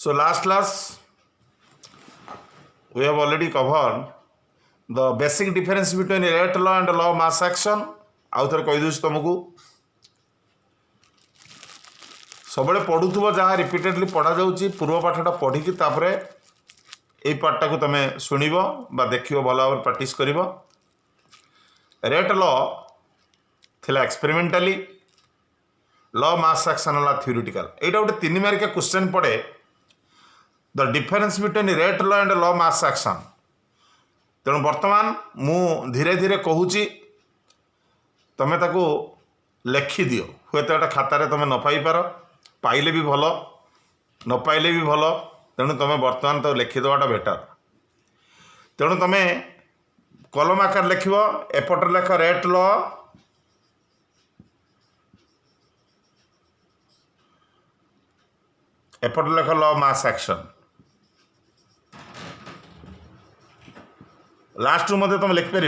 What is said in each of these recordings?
So last class we have already covered the basic difference between rate law and law of mass action. आउ थे कहीदे तुमको सब पढ़ुव जहाँ repeatedly पढ़ा जाऊँगी पूर्व पाठटा पढ़ी तापर ये पार्टा को तुम शुणव बा देख भल भाव प्रैक्टिस कर रेट लॉ थिला एक्सपेरिमेंटाली लॉ मास एक्शन है थ्योरेटिकल यहाँ गोटे 3 मार्किया क्वेश्चन पड़े the difference between rate law and law mass action तेणु बर्तमान मु धीरे धीरे कहूँ तुम ताको लेखि दियो हुए तो खातार तुम न पाई पार पाइले भी भल न पाइले भी भल तेणु तुम बर्तमान तो लिखिदेवाटा बेटर तेणु तुम कलम आकार लिख एपट लेख रेट लॉ एपट लेख लॉ मास एक्शन लास्ट मध्य तुम लिखिपर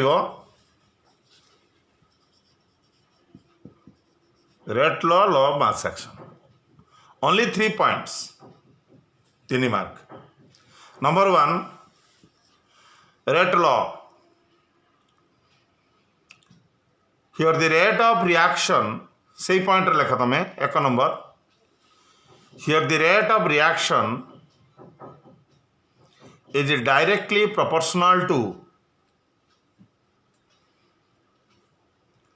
rate law law mass action only 3 points 3 mark number 1 rate law here the rate of reaction से पॉइंट लेख तुम 1 number here the rate of reaction is directly proportional to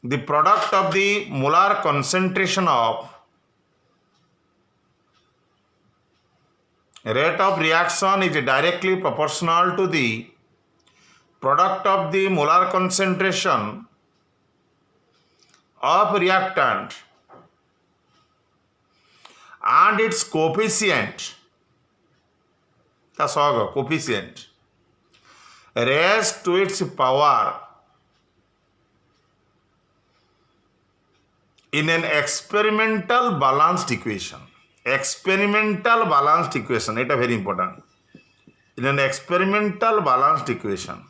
the product of the molar concentration of rate of reaction is directly proportional to the product of the molar concentration of reactant and its coefficient coefficient raised to its power in an experimental balanced equation. Experimental balanced equation, it is very important. In an experimental balanced equation.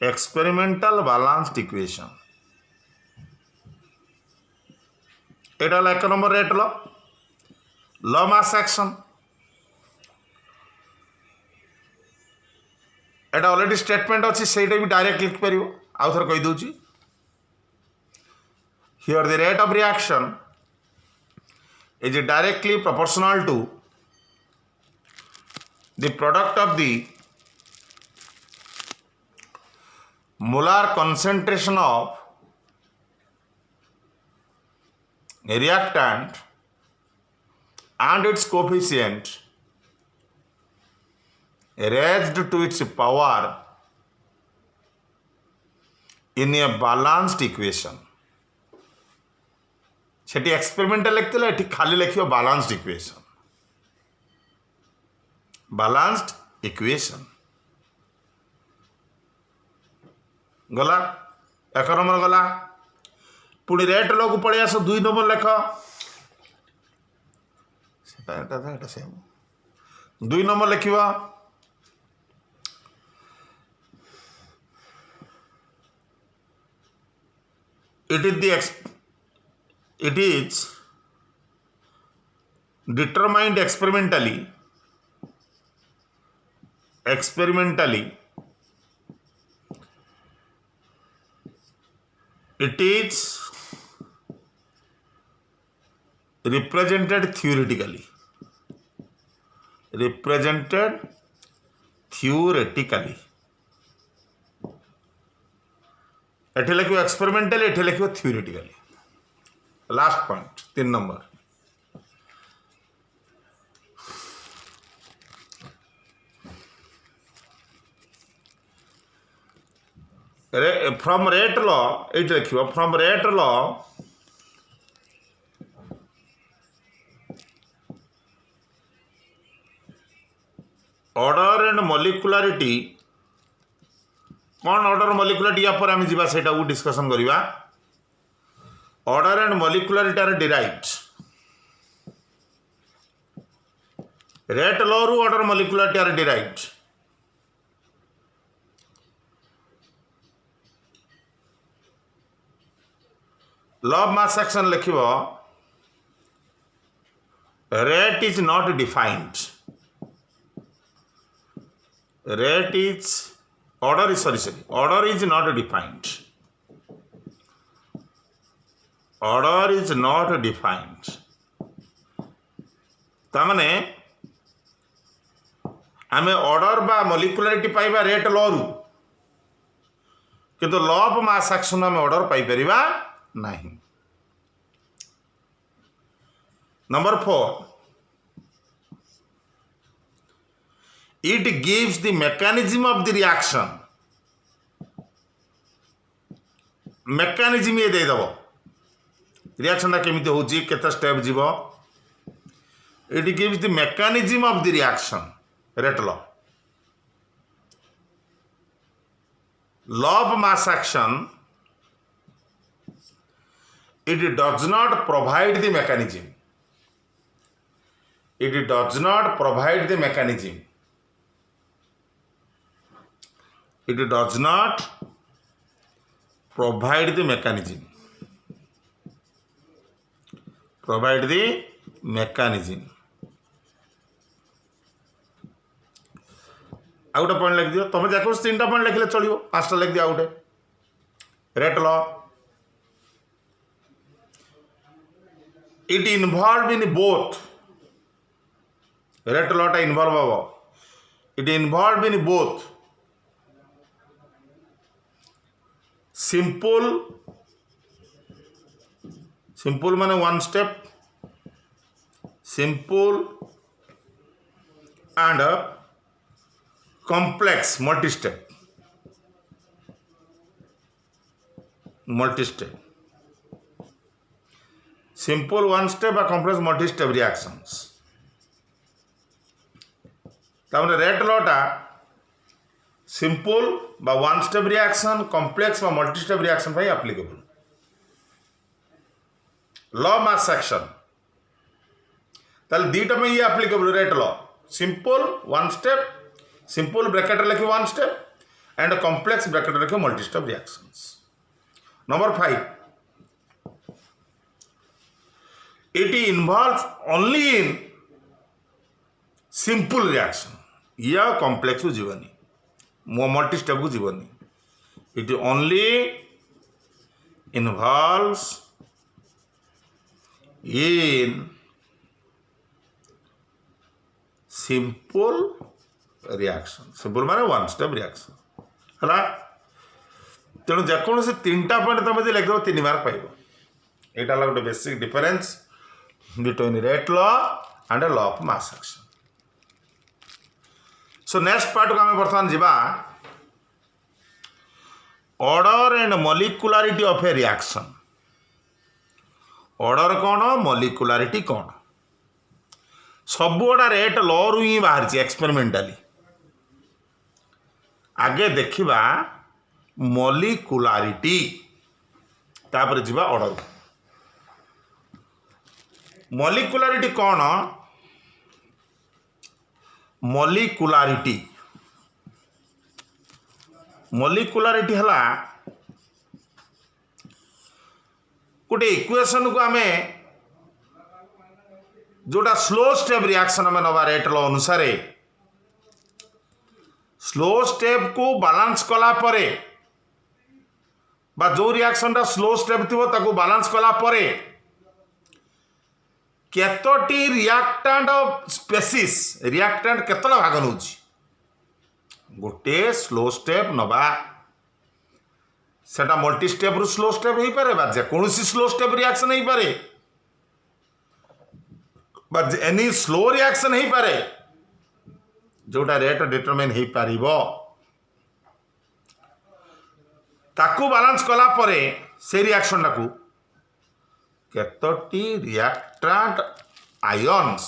Experimental balanced equation. It is like a number rate law. Law mass action. It already statement अच्छी से direct लिख पार आउ थर कही दूची here the rate of reaction is directly proportional to the product of the molar concentration of a reactant and its coefficient raised to its power in a balanced equation. Sethi experimental लिखते ये खाली लिख balanced equation गला 1 number गला पुणी rate law को पड़े आस 2 number लेख 2 नंबर लिख it is determined experimentally it is represented theoretically एठी लिखो एक्सपेरिमेंटली एठी लिखो theoretically last point 3 number from rate law ये लिखो from rate law order and molecularity कौन ऑर्डर मॉलिक्युलरिटी या पर आम जा सेटा डिस्कशन करवा order and molecularity are derived rate law ru order molecularity are derived law of mass action लिखिबो rate is not defined. Rate is order is order is not defined. Order is not defined. तामने आमे order बा मॉलिक्युलरिटी पाइबा rate law रु किंतु law of mass action आमे order पाई परिबा नहीं. Number 4, it gives the mechanism of the reaction. mechanism ये दे दबो reaction टा केमिति होची केते स्टेप जीवो. it gives the mechanism of the reaction. rate law. Law of mass action, it does not provide the mechanism. It does not provide the mechanism. It does not provide the mechanism. Provide the mechanism. आ गोटे point लिख दियो. तुम जाको 3टा point लिखले चलियो. 5टा लिख दियो. आ गोटे rate law, it involve in both. Rate law टा इन्वॉल्व हो, it involve in both simple माने one step, simple and complex multi-step. Simple one step or complex multi-step reactions. तामने रेट लॉ टा सिंपल बा वन स्टेप रिएक्शन, कॉम्प्लेक्स बा multi step reaction भाई applicable. Law mass action ताले दीटा में ये applicable. Rate law simple one step, simple bracket लिखे one step and complex bracket लिखे multi step reactions. Number 5, it involves only in simple reaction. या complex को जीवनी, मल्टी स्टेप को जीवनी. It only involves in simple reaction. Simple माने one step reaction है. तेणु जेकोसी 3टा पॉइंट तुम जो लिख दो 3 मार्क पाइब. यहाँ गोटे basic difference between rate law and law of mass action. So next part को आम बर्तमान जावा order and molecularity of a reaction. Order कौन, मॉलिक्युलरिटी कौन, सब गुड़ा रेट लॉ रु ही बाहर एक्सपेरिमेंटाली. आगे देखिबा मॉलिक्युलरिटी, तापर जीवा ऑर्डर. मॉलिक्युलरिटी कौन, मॉलिक्युलरिटी हला गोटे इक्वेशन को आमे जोटा स्लो स्टेप रिएक्शन आम नवा रेट लॉ अनुसार स्लो स्टेप को बालांस कला परे बा जो रिएक्शन टा स्लो स्टेप थिबो ताको बालांस कला परे केतोटी रिएक्टेंट स्पेसीस रिएक्टेंट केतला भाग नउची. गोटे स्लो स्टेप नवा सेटा मल्टी स्टेप रु स्लो स्टेप हो पारे बा जेकोसी स्लो स्टेप रिएक्शन हो पारे बा एनी स्लो रिएक्शन हो पारे जोटा रेट डिटरमाइन हो पारिबो. ताकू बालांस कला परे से रिएक्शन टाकू केतोटी रिएक्टेंट आयन्स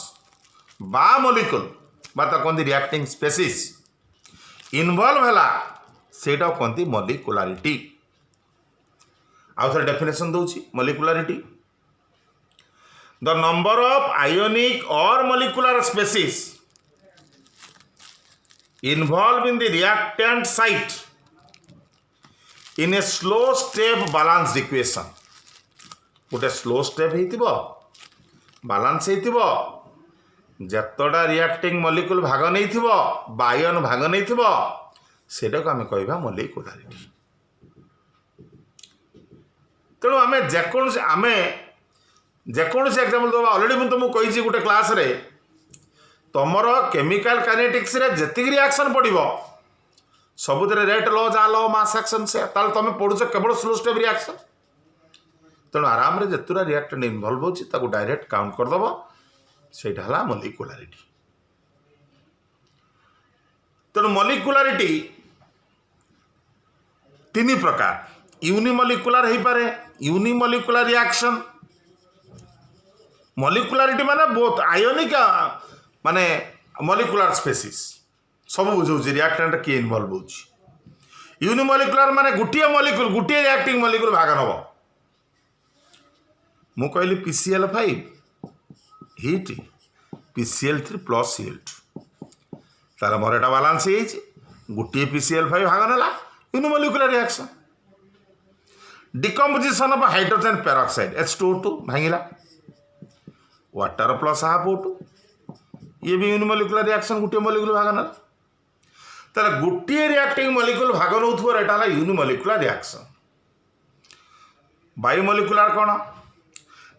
बा मॉलिक्यूल बा ता कोन रिएक्टिंग स्पेसीस इन्वॉल्व हैला सेटा कोन मॉलिक्युलरिटी. आउ थे डेफिनेशन दूची molecularity the number of ionic और molecular species involved in the reactant site in a slow step balanced equation. गोटे स्लो स्टेप होइतिबो बालांस होइतिबो जतटा रिएक्टिंग मॉलिक्यूल भाग नहीं थिबो बायन भाग नहीं थिबो सेटा को आमे कहबा मॉलिक्यूलरिटी। तेणु आमे जेकोसी एग्जांपल दबा ऑलरेडी मुझे तुमको कही गोटे क्लास रे तुमर केमिकल काइनेटिक्स रे जेतिक रिएक्शन पड़िबो सबुतरे रेट लॉ जा लॉ मास एक्शन से ताल तुम पढ़ुछ केवल स्लो स्टेप रिएक्शन। तेणु आराम रे जेतुरा रिएक्टेंट इन्वॉल्व होची ताको डायरेक्ट काउंट कर दबो सेटा हला मॉलिक्यूलरिटी। तेणु मॉलिक्यूलरिटी तीन प्रकार यूनिमॉलिक्यूलर हो पारे यूनिमॉलिक्यूलर रिएक्शन मॉलिक्यूलरिटी माने बोथ आयोनिक माने मॉलिक्यूलर स्पेसीज सब बुझे रिएक्टेंट किए इन्वॉल्व हो। यूनिमॉलिक्यूलर माने गुटिया मॉलिक्यूल गुटिया रिएक्टिंग मॉलिक्यूल भाग नब मु कहली PCl5 heat PCl3 plus Cl2 तार मोर एटा बैलेंस हो गोटे PCl5 भाग नाला unimolecular reaction. Decomposition of hydrogen peroxide H2O2 भांगिला वाटर प्लस हाफ O2 ये भी यूनिमॉलिक्यूलर रिएक्शन गोटे मॉलिक्यूल भाग नाला तार गोटे रिएक्टिंग मॉलिक्यूल भाग नउथुवर एटा यूनिमॉलिक्यूलर रिएक्शन। बायोमॉलिक्यूलर कौन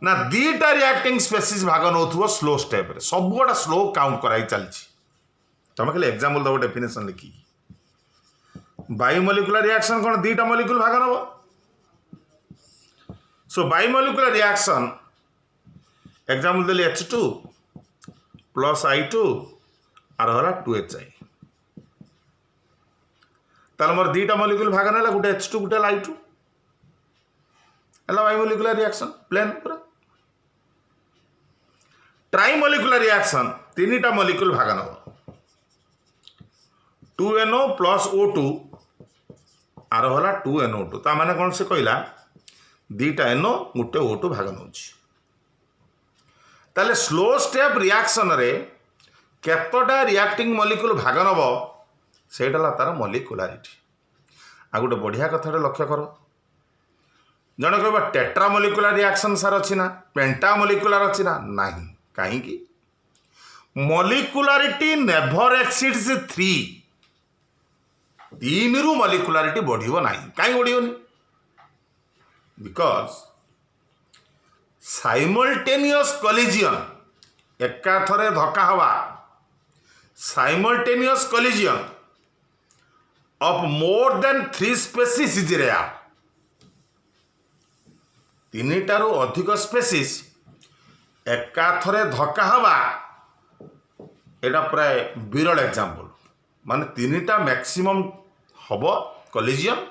ना दीटा रिएक्टिंग स्पेसीज भाग नउथुव स्लो स्टेप रे सब गोटा स्लो काउंट कराई चलछि। तुम खाली एग्जांपल दबो डेफिनेशन लिखी बायोमॉलिक्यूलर रिएक्शन कौन दीटा मॉलिक्यूल भाग नब। सो बायोमॉलिक्यूलर रिएक्शन एग्जांपल देली H2 प्लस I2 आर होला 2HI ताल मोर दीटा मॉलिक्यूल भाग नाला गोटे H2 गोटे I2 एला बायोमॉलिक्यूलर रिएक्शन प्लेन पूरा। ट्राइमॉलिक्यूलर रिएक्शन तीनटा मॉलिक्यूल भाग नब 2NO प्लस O2 आर होला 2NO2 ता माने कौन से कहला दीटा NO गोटे O2 भाग नउछि। ताले स्लो स्टेप रिएक्शन रे केतटा रिएक्टिंग मॉलिक्यूल भाग नब सेटा तार मॉलिक्यूलरिटी। आ गोटे बढ़िया कथाटे लक्ष्य कर जने कहबा टेट्रा मॉलिक्यूलर रिएक्शन सार अछि ना पेंटा मॉलिक्यूलर अछि ना नाही काहे कि मॉलिक्यूलरिटी नेवर एक्सीड्स 3 रु मॉलिक्यूलरिटी बढ़िबो नाही काहे बढ़िबोनी बिकॉज साइमल्टेनियस कोलिजन एका थरे धक्का हवा simultaneous collision of more than 3 species is rare. तीनटारू अधिक स्पेसीज एका थरे धक्का हवा एटा प्राय विरल एग्जांपल माने तीनटा मैक्सिमम हबो कोलिजन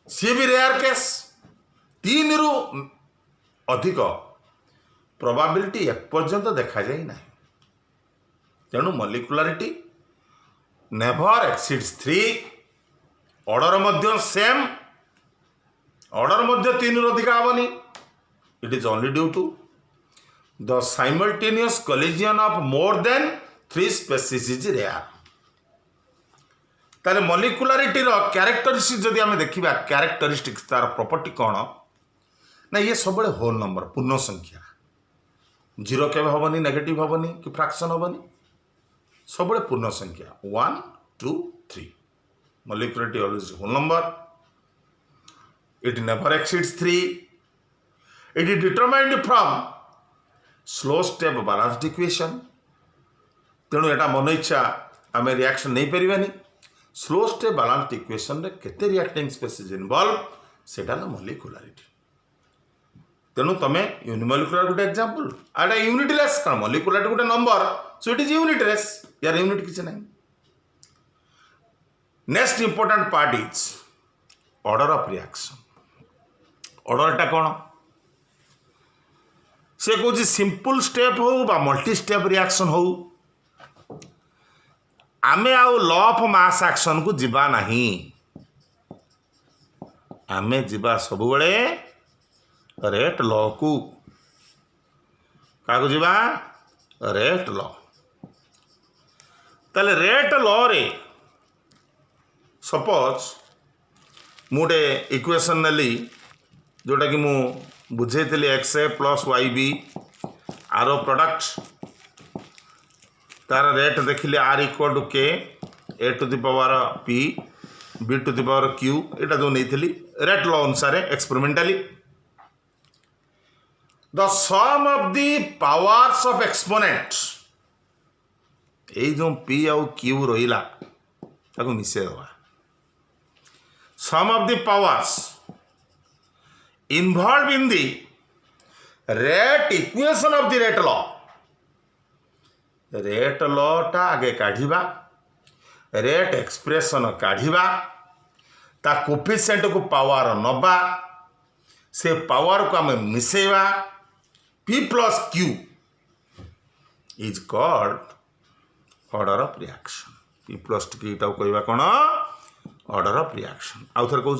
सी भी रेयर केस 3 रु अधिक प्रोबेबिलिटी एपर्यंत देखा जाए ना। तेणु मॉलिक्यूलरिटी नेवर एक्सीड्स 3 ऑर्डर मध्य सेम ऑर्डर मध्य 3 रु अधिक हेनी it is only due to the simultaneous collision of more than 3 species is rare. ताले मॉलिक्यूलरिटी रो कैरेक्टरिस्टिक्स जदि आमे देखिबा कैरेक्टरिस्टिक्स तार प्रॉपर्टी कौन ना ये सब होल नंबर पूर्ण संख्या जीरो केवे हेनी नेगेटिव हेनी कि फ्रैक्शन हेनी सब पूर्ण संख्या 1 2 3 molecularity always whole number it never exceeds 3 it is determined from slow step balanced equation. तेणु एटा मन इच्छा आम रिएक्शन नहीं पारानी स्लो स्टेप बैलेंस्ड इक्वेशन रे केते रिएक्टिंग स्पेसीज इन्वॉल्व सेटा ना मॉलिक्यूलरिटी। तेणु तुम यूनिमॉलिक्यूलर गोटे एग्जांपल आटा यूनिटलेस कारण मॉलिक्यूलरिटी गोटे number so it is unitless यार यूनिट किसी ना। Next important part is order of reaction. ऑर्डरटा कौन से कौन सिंपल स्टेप हो बा मल्टी स्टेप रिएक्शन हो आमे आउ लॉ ऑफ मास एक्शन को जीवा नहीं आमे जीवा सब बड़े रेट लॉ को क्या जीवा रेट लॉ। ताले रेट लॉ रे सपोज मुझे इक्वेशन नेली जोटा कि मु बुझे X A plus Y B आर प्रोडक्ट तार रेट देखिले R equal to K A to the power P B to the power Q यहाँ जो नहीं रेट लॉ अनुसार experimentally the sum of the powers of exponent जो P आउ Q रहा ताको मिसे दवा sum of the powers involve in the rate equation of the rate law टा आगे काढ़ा रेट एक्सप्रेशन काढ़ा ता कोफिशिएंट को पावर नबा से पावर को आम मिसेवा P plus Q is called order of reaction P plus Q कहवा कौन ऑर्डर ऑफ रिएक्शन आउ थे कहूँ